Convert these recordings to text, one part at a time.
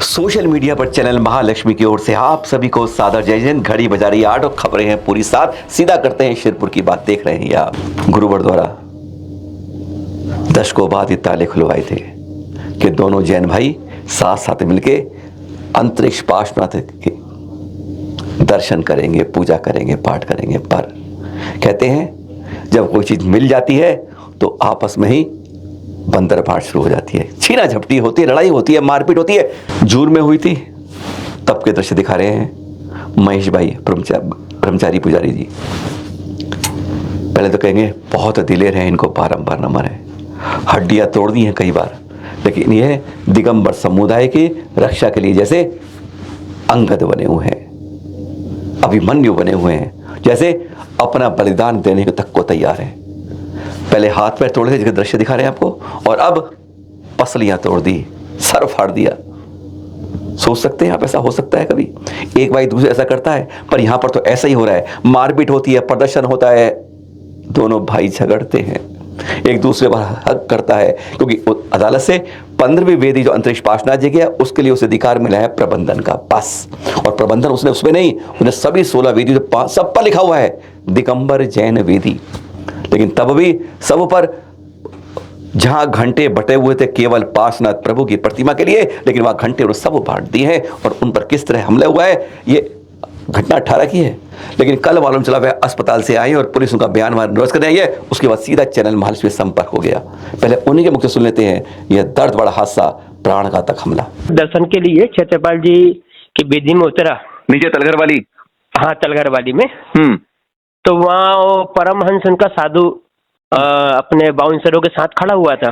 Social media पर channel Mahalakshmi की ओर से आप सभी को सादर जय हिंद। घड़ी बजा रही 8 और खबरें हैं पूरी 7। सीधा करते हैं शिरपुर की बात। देख रहे हैं आप, गुरुवर द्वारा दशकों बाद ये ताले खुलवाए थे कि दोनों जैन भाई साथ साथ मिलके अंतरिक्ष पार्श्वनाथ के दर्शन करेंगे, पूजा करेंगे, पाठ करेंगे। पर कहते हैं जब कोई चीज मिल जाती है तो आपस में ही बंदर फाड़ शुरू हो जाती है, छीना झपटी होती है, लड़ाई होती है, मारपीट होती है। जूर में हुई थी तब के दृश्य दिखा रहे हैं महेश भाई ब्रह्मचारी पुजारी जी। पहले तो कहेंगे बहुत दिलेर हैं, इनको बारंबार नमन है, हड्डियां तोड़ दी हैं कई बार, लेकिन यह दिगंबर समुदाय की रक्षा के लिए जैसे अंगद बने हुए हैं, अभिमन्यु बने हुए हैं, जैसे अपना बलिदान देने तक को तैयार हैं। पहले हाथ पैर तोड़ के दृश्य दिखा रहे हैं आपको, और अब पसलियां तोड़ दी, सर फाड़ दिया। सोच सकते हैं आप ऐसा हो सकता है कभी? एक भाई दूसरे ऐसा करता है, पर यहां पर तो ऐसा ही हो रहा है। मारपीट होती है, प्रदर्शन होता है, दोनों भाई झगड़ते हैं, एक दूसरे पर हक करता है, क्योंकि अदालत से 15वीं वेदी जो अंतरिक्ष पार्श्वनाथ जी गया उसके लिए उसे अधिकार मिला है प्रबंधन का, बस। और प्रबंधन उसने उसमें नहीं, उन्हें सभी 16 वेदी जो सब पर लिखा हुआ है दिगंबर जैन वेदी। लेकिन तब भी सब पर जहां घंटे बटे हुए थे केवल पार्श्वनाथ प्रभु की प्रतिमा के लिए, लेकिन वहां घंटे और सब बांट दिए हैं और उन पर किस तरह हमला हुआ है ये घटना 18 की है। लेकिन कल मालूम चला वह अस्पताल से आई और पुलिस उनका बयान निरस्त करने आई है। उसके बाद सीधा चैनल महालक्ष्मी संपर्क हो गया। पहले उन्हीं के मुख से सुन लेते हैं यह दर्द बड़ा हादसा, प्राणघातक हमला। दर्शन के लिए क्षेत्रपाल जी की वेदी में उतरा, नीचे तलघर वाली, हाँ तलघर वाली में। तो वहाँ वो परमहंस उनका साधु अपने बाउंसरों के साथ खड़ा हुआ था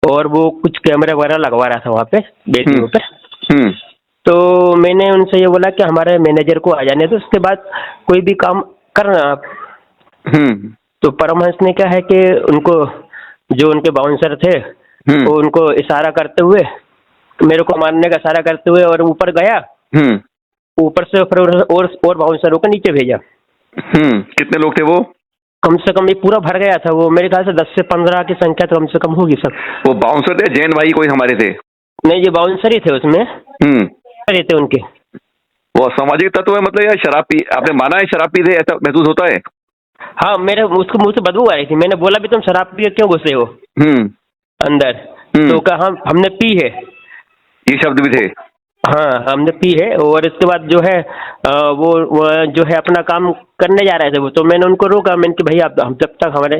और वो कुछ कैमरे वगैरह लगवा रहा था वहाँ पे वेदियों पे। तो मैंने उनसे ये बोला कि हमारे मैनेजर को आ जाने दो, उसके बाद कोई भी काम करना आप। तो परमहंस ने क्या है कि उनको जो उनके बाउंसर थे वो उनको इशारा करते हुए, मेरे को मारने का इशारा करते हुए और ऊपर गया, ऊपर से फिर और बाउंसरों को नीचे भेजा। कितने लोग थे वो? कम से कम ये पूरा भर गया था वो, मेरे ख्याल से 10 से 15 की संख्या तो कम से कम होगी सब। वो बाउंसर थे जैन भाई कोई हमारे थे? नहीं, ये बाउंसर ही थे उसमें, थे उनके। वो सामाजिक तत्व है मतलब, या शराब पी? आपने माना है शराब पी थे, ऐसा महसूस होता है? हाँ, मेरे उसको मुंह से बदबू आ रही थी। मैंने बोला भी तुम शराब पी क्यों घुसे हो अंदर? तो कहा हमने पी है, ये शब्द भी थे। हाँ हमने पी है। और इसके बाद जो है वो जो है अपना काम करने जा रहे थे वो, तो मैंने उनको रोका। मैंने कि भाई आप, हम जब तक हमारे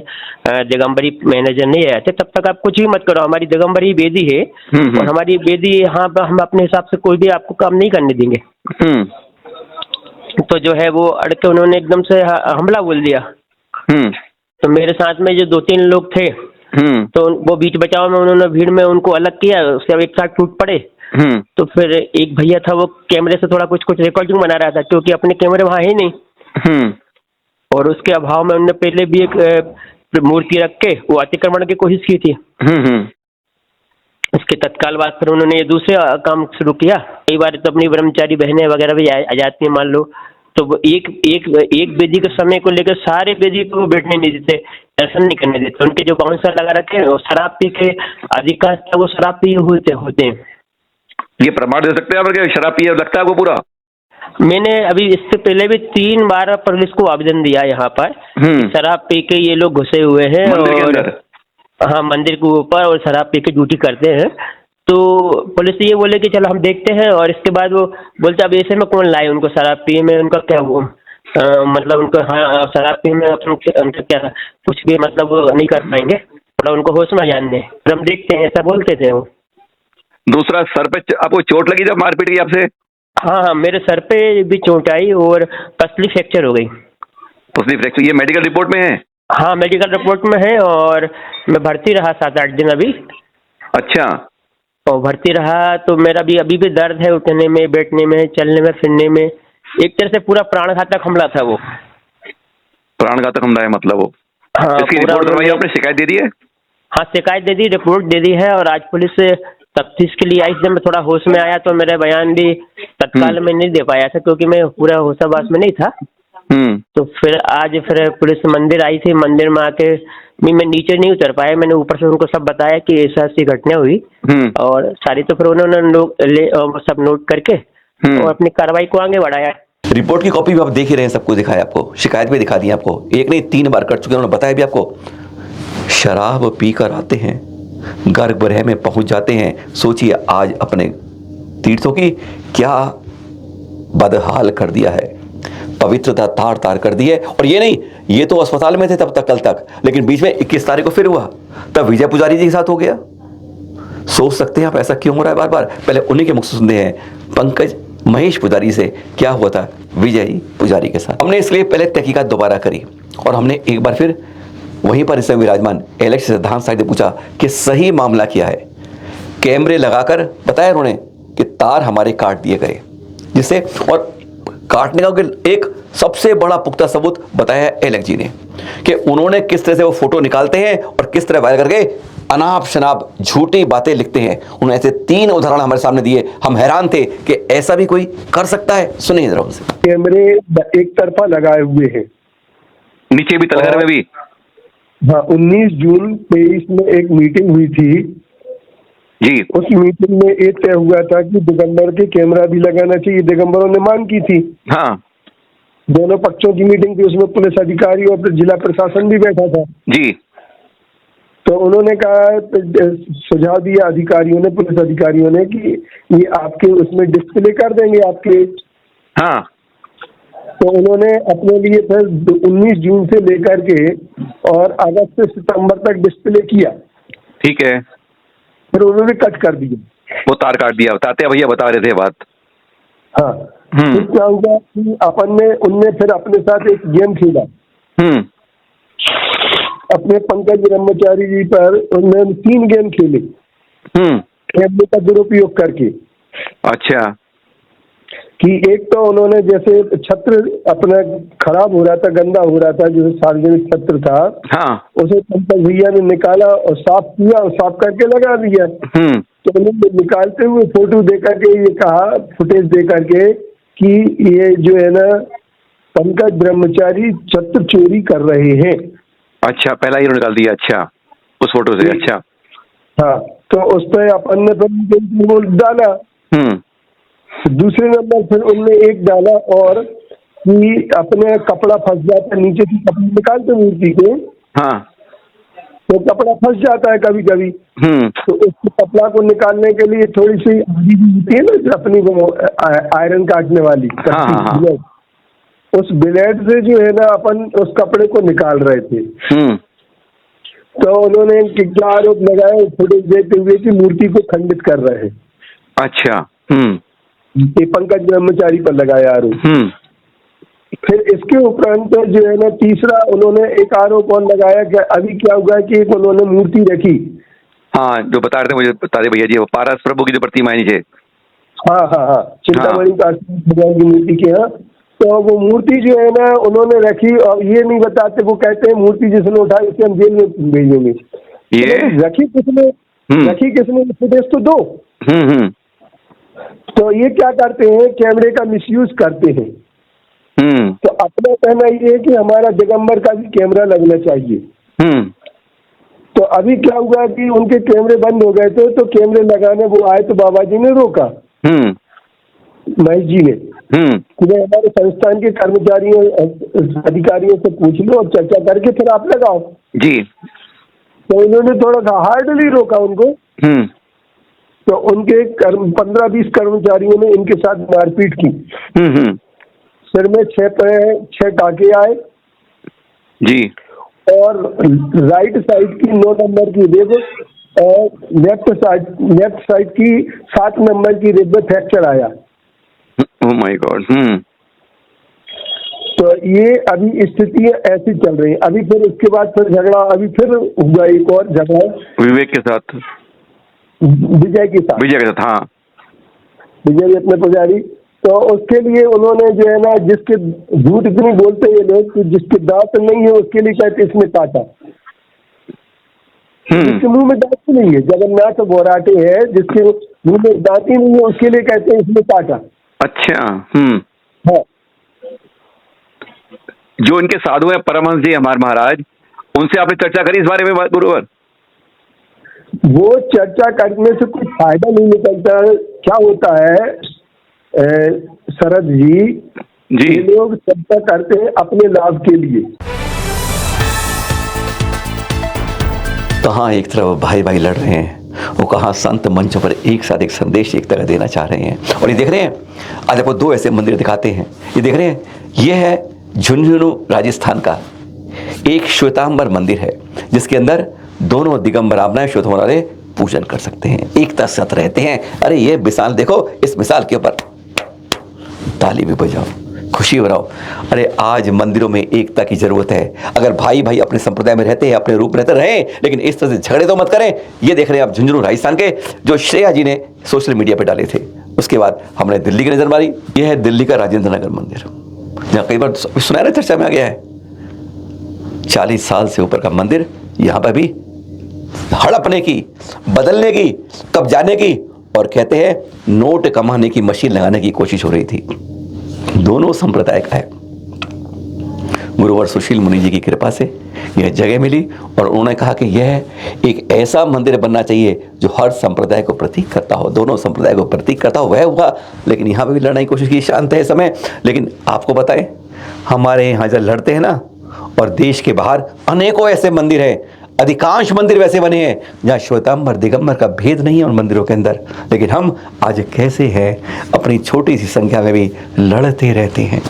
दिगंबरी मैनेजर नहीं आए थे तब तक आप कुछ भी मत करो, हमारी दिगंबरी वेदी है और हमारी वेदी यहाँ पर हम अपने हिसाब से कोई भी आपको काम नहीं करने देंगे। तो जो है वो अड़के उन्होंने एकदम से हमला बोल दिया। तो मेरे साथ में जो 2-3 लोग थे तो वो बीच बचाव में उन्होंने भीड़ में उनको अलग किया, उसके एक साथ टूट पड़े। तो फिर एक भैया था वो कैमरे से थोड़ा कुछ रिकॉर्डिंग बना रहा था, क्योंकि अपने कैमरे वहाँ है नहीं। और उसके अभाव में उन्होंने पहले भी एक मूर्ति रख के वो अतिक्रमण की कोशिश की थी। उसके तत्काल बाद फिर उन्होंने ये दूसरे काम शुरू किया। कई बार तो अपनी ब्रह्मचारी बहनें वगैरह भी आ जाती हैं मान लो, तो वो एक वेदी के समय को लेकर सारे वेदी को बैठने नहीं देते, दर्शन नहीं करने देते। उनके जो बाउंसर लगा रखे हैं वो शराब पी के, अधिकांश वो शराब पी होते हैं। ये प्रमाण दे सकते हैं आप शराब पिए लगता है आपको पूरा? मैंने अभी इससे पहले भी 3 बार पुलिस को आवेदन दिया यहाँ पर, शराब पी के ये लोग घुसे हुए हैं और हाँ मंदिर के ऊपर, और शराब पी के ड्यूटी करते हैं। तो पुलिस ये बोले कि चलो हम देखते हैं, और इसके बाद वो बोलते अब ऐसे में कौन लाए उनको शराब पिए में, उनका क्या वो मतलब उनको, हाँ शराब पिए में उनका क्या कुछ भी मतलब वो नहीं कर पाएंगे, थोड़ा उनको होश में जान दें, हम देखते हैं, ऐसा बोलते थे वो। दूसरा, सर पे आपको चोट लगी जब मारपीट की आपसे? हाँ, मेरे सर पे भी चोट आई और पसली फ्रैक्चर हो गई। पसली फ्रैक्चर, ये मेडिकल रिपोर्ट में है? हाँ मेडिकल रिपोर्ट में है, और मैं भर्ती रहा 7-8 दिन अभी। अच्छा। और भर्ती रहा तो मेरा भी अभी भी दर्द है, उठने में, बैठने में, चलने में, फिरने में। एक तरह से पूरा प्राणघातक हमला था वो। प्राणघातक हमला है मतलब वो? हाँ, इसकी रिपोर्ट करवाई आपने? शिकायत दे दी है? हाँ शिकायत दे दी, रिपोर्ट दे दी है, और आज पुलिस से तफ्तीश के लिए आई। जब मैं थोड़ा होश में आया तो मेरा बयान भी तत्काल में नहीं दे पाया था, क्योंकि मैं पूरा होशाबाश में नहीं था। तो फिर आज फिर पुलिस मंदिर आई थी, मंदिर में आके मैं नीचे नहीं उतर पाया, मैंने ऊपर से उनको सब बताया कि ऐसा ऐसी घटना हुई और सारी, तो फिर उन्होंने सब नोट करके और अपनी कार्रवाई को आगे बढ़ाया। रिपोर्ट की कॉपी भी आप देख ही रहे हैं, सबको दिखाया आपको, शिकायत भी दिखा दी आपको, एक नहीं 3 बार कर चुके, उन्होंने बताया भी आपको। शराब पीकर आते हैं, गर्भगृह में पहुंच जाते हैं। सोचिए आज अपने तीर्थों की क्या बदहाल कर दिया है, पवित्रता तार तार कर दी है। और ये नहीं, ये तो अस्पताल में थे तब तक, कल तक, लेकिन बीच में 21 तारीख को फिर हुआ, तब विजय पुजारी जी के साथ हो गया। सोच सकते हैं आप ऐसा क्यों हो रहा है बार बार। पहले उन्हीं के मुख से सुनते हैं, पंकज महेश पुजारी से क्या हुआ था विजय पुजारी के साथ। हमने इसलिए पहले तहकीकात दोबारा करी और हमने एक बार फिर वहीं पर इस समय विराजमान एलेक्स सिद्धांत साहब से पूछा कि सही मामला क्या है। कैमरे लगाकर बताया उन्होंने कि तार हमारे काट दिए गए, जिससे, और काटने का एक सबसे बड़ा पुख्ता सबूत बताया है एलेक्स जी ने कि उन्होंने किस तरह से वो फोटो निकालते हैं और किस तरह वायरल करके अनाप शनाप झूठी बातें लिखते हैं। उन्होंने ऐसे 3 उदाहरण हमारे सामने दिए, हम हैरान थे कि ऐसा भी कोई कर सकता है। सुनिए जरा उनसे। कैमरे एक तरफा लगाए हुए हैं, नीचे भी तलघर में भी। हाँ, 19 जून 23 में एक मीटिंग हुई थी जी। उस मीटिंग में ये तय हुआ था कि दिगंबर के कैमरा भी लगाना चाहिए, दिगंबरों ने मांग की थी। हाँ दोनों पक्षों की मीटिंग थी, उसमें पुलिस अधिकारी और जिला प्रशासन भी बैठा था जी। तो उन्होंने कहा, सुझाव दिया अधिकारियों ने, पुलिस अधिकारियों ने, कि ये आपके उसमें डिस्प्ले कर देंगे आपके। हाँ। तो उन्होंने अपने लिए फिर 19 जून से लेकर के और अगस्त से सितंबर तक डिस्प्ले किया। ठीक है। फिर उन्होंने कट कर दिया, वो तार काट दिया। तात्या भैया बता रहे थे बात। हाँ। फिर क्या हुआ कि उनने फिर अपने साथ एक गेम खेला, अपने पंकज ब्रह्मचारी जी पर उन्होंने 3 गेम खेले कैमरे का दुरुपयोग करके। अच्छा। कि एक तो उन्होंने जैसे छत्र अपना खराब हो रहा था, गंदा हो रहा था, जो सार्वजनिक छत्र था, हाँ। उसे पंकज भैया ने निकाला और साफ किया और साफ करके लगा दिया। तो उन्होंने निकालते हुए फोटो दे करके ये कहा, फुटेज दे करके, कि ये जो है ना पंकज ब्रह्मचारी छत्र चोरी कर रहे हैं। अच्छा, पहला ही निकाल दिया। अच्छा, उस फोटो से। अच्छा। हाँ, तो उस पर अपन ने फिर वो डाला। दूसरे नंबर फिर उनने एक डाला और कि अपने कपड़ा फंस जाता है, नीचे से कपड़ा निकालते मूर्ति के। हाँ। तो कपड़ा फंस जाता है कभी कभी। तो उस कपड़ा को निकालने के लिए थोड़ी सी आदि भी होती है ना, अपनी वो आयरन काटने वाली। हाँ। उस ब्लेड से जो है ना अपन उस कपड़े को निकाल रहे थे। तो उन्होंने क्या आरोप लगाया फुटेज देते हुए कि मूर्ति को खंडित कर रहे हैं। अच्छा। ये पंकज ब्रह्मचारी पर लगाया आरोप। फिर इसके उपरांत जो है ना तीसरा उन्होंने एक आरोप और लगाया कि अभी क्या हुआ कि उन्होंने मूर्ति रखी। हाँ, जो बता रहे थे मुझे, बता दे भैया जी, वो पारस प्रभु की जो प्रतिमा है नीचे। हाँ हाँ हाँ, चिंतामणि भगवान की मूर्ति के यहाँ। तो वो मूर्ति जो है ना उन्होंने रखी और ये नहीं बताते, वो कहते हैं मूर्ति जिसने उठाई उसे हम जेल में भेजेंगे। ये रखी किसने फुटेज तो दो। तो ये क्या करते हैं, कैमरे का मिसयूज करते हैं। तो अपना कहना ये है कि हमारा दिगंबर का भी कैमरा लगना चाहिए। तो अभी क्या हुआ कि उनके कैमरे बंद हो गए थे, तो कैमरे लगाने वो आए तो बाबा जी ने रोका, महेश जी ने, कि हमारे संस्थान के कर्मचारियों अधिकारियों से पूछ लो और चर्चा करके फिर आप लगाओ जी। तो उन्होंने थोड़ा हार्डली रोका उनको। तो उनके 15-20 कर्मचारियों ने इनके साथ मारपीट की। सिर में 6 टाके आए जी, और राइट साइड की 9 नंबर की रिब और लेफ्ट साइड की 7 नंबर की रिब में फ्रैक्चर आया। Oh my God. तो ये अभी स्थिति ऐसी चल रही है। अभी फिर उसके बाद फिर झगड़ा, अभी फिर हुआ एक और झगड़ा विवेक के साथ, विजय के साथ। हाँ, विजय अपने पुजारी। तो उसके लिए उन्होंने जो है ना, जिसके झूठ इतनी बोलते ये लोग, जिसके दांत नहीं है उसके लिए कहते इसमें काटा। जिसके मुंह में दांत नहीं है, जगन्नाथ बोराटे है, जिसके मुंह में दांत ही नहीं है उसके लिए कहते हैं इसमें काटा। अच्छा। हाँ। जो इनके साधु हैं परमहंस जी हमारे महाराज, उनसे आपने चर्चा करी इस बारे में गुरुवर? वो चर्चा करने से कुछ फायदा नहीं निकलता। क्या होता है शरद जी, जी ये लोग चर्चा करते हैं अपने लाभ के लिए। कहाँ एक तरफ भाई भाई लड़ रहे हैं, वो कहाँ संत मंच पर एक साथ एक संदेश एक तरह देना चाह रहे हैं। और ये देख रहे हैं, आज आपको दो ऐसे मंदिर दिखाते हैं। ये देख रहे हैं, ये है झुंझुनू राजस्थान का एक श्वेतांबर मंदिर है, जिसके अंदर दोनों दिगंबर आपना श्वेतांबर वाले पूजन कर सकते हैं, एकता साथ रहते हैं। अरे ये मिसाल देखो, इस मिसाल के ऊपर ताली भी बजाओ, खुशी बनाओ। अरे आज मंदिरों में एकता की जरूरत है। अगर भाई भाई अपने संप्रदाय में रहते हैं, अपने रूप रहते रहे, लेकिन इस तरह से झगड़े तो मत करें। ये देख रहे हैं आप झुंझुनू राजस्थान के, जो श्रेया जी ने सोशल मीडिया पे डाले थे। उसके बाद हमने दिल्ली की नजर मारी। यह है दिल्ली का राजेंद्र नगर मंदिर, जहाँ कई बार सुनहरे चर्चा में आ गया है। 40 साल से ऊपर का मंदिर, यहाँ पर भी हड़पने की, बदलने की, कब्जाने की और कहते हैं नोट कमाने की मशीन लगाने की कोशिश हो रही थी। दोनों संप्रदाय का है। गुरुवर सुशील मुनि जी की कृपा से यह जगह मिली और उन्होंने कहा कि यह एक ऐसा मंदिर बनना चाहिए जो हर संप्रदाय को प्रतीक करता हो, दोनों संप्रदाय को प्रतीक करता हो। वह हुआ, लेकिन यहाँ पे भी लड़ने की कोशिश की, शांत है समय। लेकिन आपको बताएं, हमारे यहाँ जब लड़ते हैं ना, और देश के बाहर अनेकों ऐसे मंदिर हैं, अधिकांश मंदिर वैसे बने हैं जहाँ श्वेतांबर दिगंबर का भेद नहीं है उन मंदिरों के अंदर। लेकिन हम आज कैसे हैं, अपनी छोटी सी संख्या में भी लड़ते रहते हैं।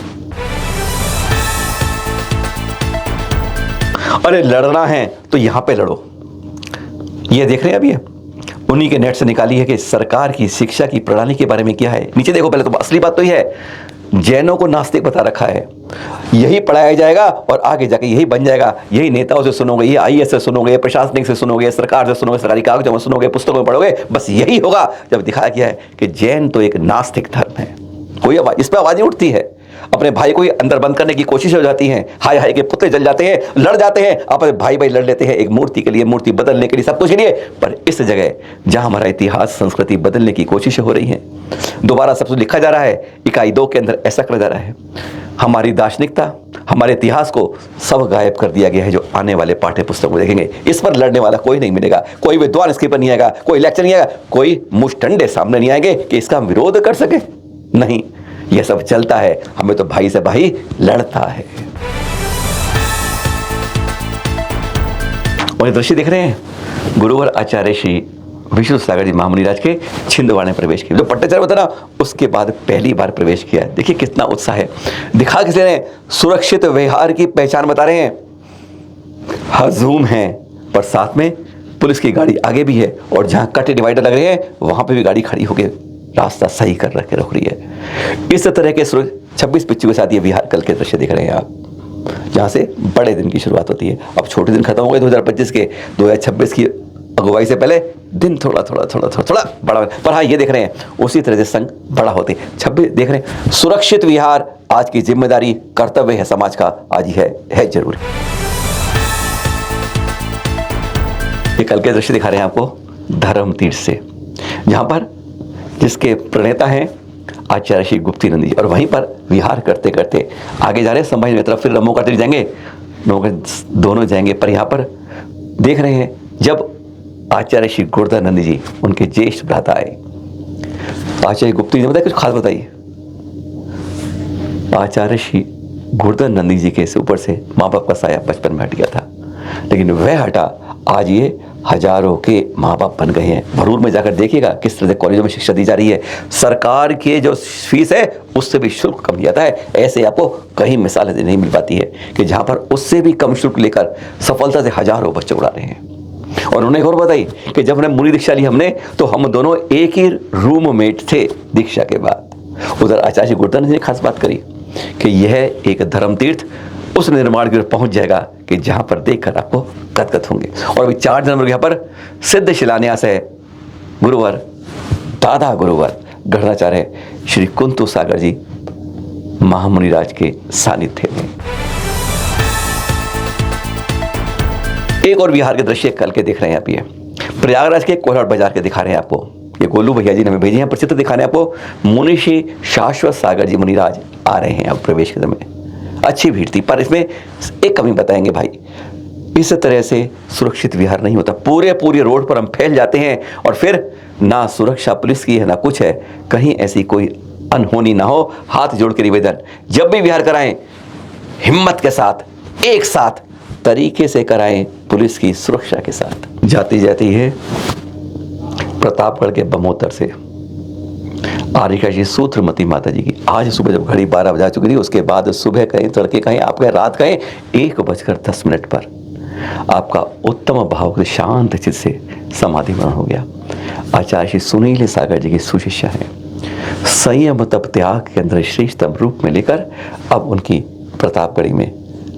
अरे लड़ना है तो यहां पे लड़ो। ये देख रहे हैं अभी उन्हीं के नेट से निकाली है कि सरकार की शिक्षा की प्रणाली के बारे में क्या है। नीचे देखो, पहले तो असली बात तो यह है, जैनों को नास्तिक बता रखा है, यही पढ़ाया जाएगा और आगे जाके यही बन जाएगा। यही नेताओं से सुनोगे, ये आईएएस से सुनोगे, प्रशासनिक से सुनोगे, सरकार से सुनोगे, सरकारी कागजों में सुनोगे, पुस्तकों में पढ़ोगे, बस यही होगा। जब दिखाया गया है कि जैन तो एक नास्तिक धर्म है, कोई आवाज इस पर आवाज नहीं उठती है। अपने भाई को ही अंदर बंद करने की कोशिश हो जाती है, हाय हाय के पुतले जल जाते हैं, लड़ जाते हैं, आपस में भाई भाई लड़ लेते हैं एक मूर्ति के लिए, मूर्ति बदलने के लिए, सब कुछ के लिए। पर इस जगह जहां हमारा इतिहास संस्कृति बदलने की कोशिश हो रही है, दोबारा सब कुछ लिखा जा रहा है, इकाई 2 के अंदर ऐसा करा जा रहा है, हमारी दार्शनिकता, हमारे इतिहास को सब गायब कर दिया गया है। जो आने वाले पाठ्य पुस्तकों में देखेंगे, इस पर लड़ने वाला कोई नहीं मिलेगा, कोई विद्वान इसके पर नहीं आएगा, कोई लेक्चर नहीं आएगा, कोई मुष्टंडे सामने नहीं आएंगे कि इसका हम विरोध कर सके। नहीं, यह सब चलता है, हमें तो भाई से भाई लड़ता है। और ये दृश्य देख रहे हैं, गुरुवर आचार्य श्री विष्णु सागर जी महामुनिराज के छिंदवाड़ा में प्रवेश किया। जो पट्टाचार्य होता ना, उसके बाद पहली बार प्रवेश किया। देखिए कितना उत्साह है। दिखा किसी ने सुरक्षित व्यवहार की पहचान बता रहे हैं, हजूम है, पर साथ में पुलिस की गाड़ी आगे भी है, और जहां कट डिवाइडर लग रहे हैं वहां पे भी गाड़ी खड़ी होकर रास्ता सही कर रख रही है। इस तरह के 26 पिच्चू के साथ ये बिहार कल के दृश्य देख रहे हैं आप, जहां से बड़े दिन की शुरुआत होती है। अब छोटे दिन खत्म हो गए 2025 के, 2026 की अगुवाई से पहले दिन थोड़ा बड़ा। पर हाँ, ये देख रहे हैं उसी तरह से संघ बड़ा होते। 26 देख रहे हैं, सुरक्षित विहार आज की जिम्मेदारी, कर्तव्य है समाज का, आज ही है जरूरी। ये कल के दृश्य दिखा रहे हैं आपको धर्म तीर्थ से, जहां पर जिसके प्रणेता हैं आचार्य श्री गुप्तीनंद जी, और वहीं पर विहार करते करते आगे जा रहे हैं संभाजी की तरफ, फिर नमोका तीर्थ जाएंगे, दोनों जाएंगे। पर यहाँ पर देख रहे हैं, जब आचार्य श्री गुरुदानंद जी उनके ज्येष्ठ भ्राता आए, आचार्य गुप्ती जी बताइए कुछ खास बताइए। आचार्य श्री गुरुदानंद जी के ऊपर से माँ बाप का साया बचपन में हट गया था, लेकिन वह हटा, आज ये हजारों के माँ बाप बन गए हैं। भरूर में जाकर देखिएगा किस तरह से कॉलेजों में शिक्षा दी जा रही है। सरकार के जो फीस है उससे भी शुल्क कम दिया जाता है। ऐसे आपको कहीं मिसाल नहीं मिल पाती है कि जहाँ पर उससे भी कम शुल्क लेकर सफलता से हजारों बच्चे उड़ा रहे हैं। और उन्हें और बताई कि जब हमने मुनि दीक्षा ली हमने, तो हम दोनों एक ही रूममेट थे दीक्षा के बाद। उधर आचार्य गुरुदानंद जी ने खास बात करी कि यह एक धर्म तीर्थ उस निर्माण की ओर पहुंच जाएगा कि जहां पर देखकर आपको गदगद होंगे। और अभी 4 जनवरी यहाँ पर सिद्ध शिलान्यास है गुरुवर, दादा गुरुवर गढ़ाचार्य श्री कुंतु सागर जी महामुनिराज के सानिध्य में। एक और बिहार के दृश्य कल के दिख रहे हैं आप, ये प्रयागराज के कोहराट बाजार के दिखा रहे हैं आपको। ये गोलू भैया जी ने हमें भेजे हैं प्रचित्र दिखाने आपको। मुनि श्री शाश्वत सागर जी मुनिराज आ रहे हैं अब प्रवेश के समय। अच्छी भीड़ थी, पर इसमें एक कमी बताएंगे भाई, इस तरह से सुरक्षित विहार नहीं होता। पूरे रोड पर हम फैल जाते हैं और फिर ना सुरक्षा पुलिस की है ना कुछ है, कहीं ऐसी कोई अनहोनी ना हो। हाथ जोड़ के निवेदन, जब भी विहार कराएं हिम्मत के साथ, एक साथ तरीके से कराएं, पुलिस की सुरक्षा के साथ। जाती जाती है प्रतापगढ़ के बमोतर से आरिका जी सूत्रमती माता जी की, आज सुबह जब घड़ी 12 बजा चुकी थी, उसके बाद सुबह कहें, तड़के कहें, आप कहें, रात कहें, 1:10 पर आपका उत्तम भाव के शांत चित्त से समाधि मरण हो गया। आचार्य श्री सुनील सागर जी की सुशिष्या है, संयम तप त्याग के अंदर श्रेष्ठतम रूप में लेकर अब उनकी प्रतापगढ़ी में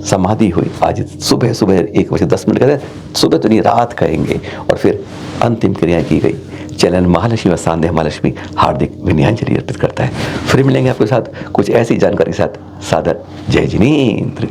समाधि हुई। आज सुबह 1:10 कहते, सुबह तो नहीं रात कहेंगे, और फिर अंतिम क्रियाएं की गई। चैनल महालक्ष्मी व सांध्य महालक्ष्मी हार्दिक विनयांजलि अर्पित करता है। फिर मिलेंगे आपके साथ कुछ ऐसी जानकारी के साथ। सादर जय जिनेन्द्र।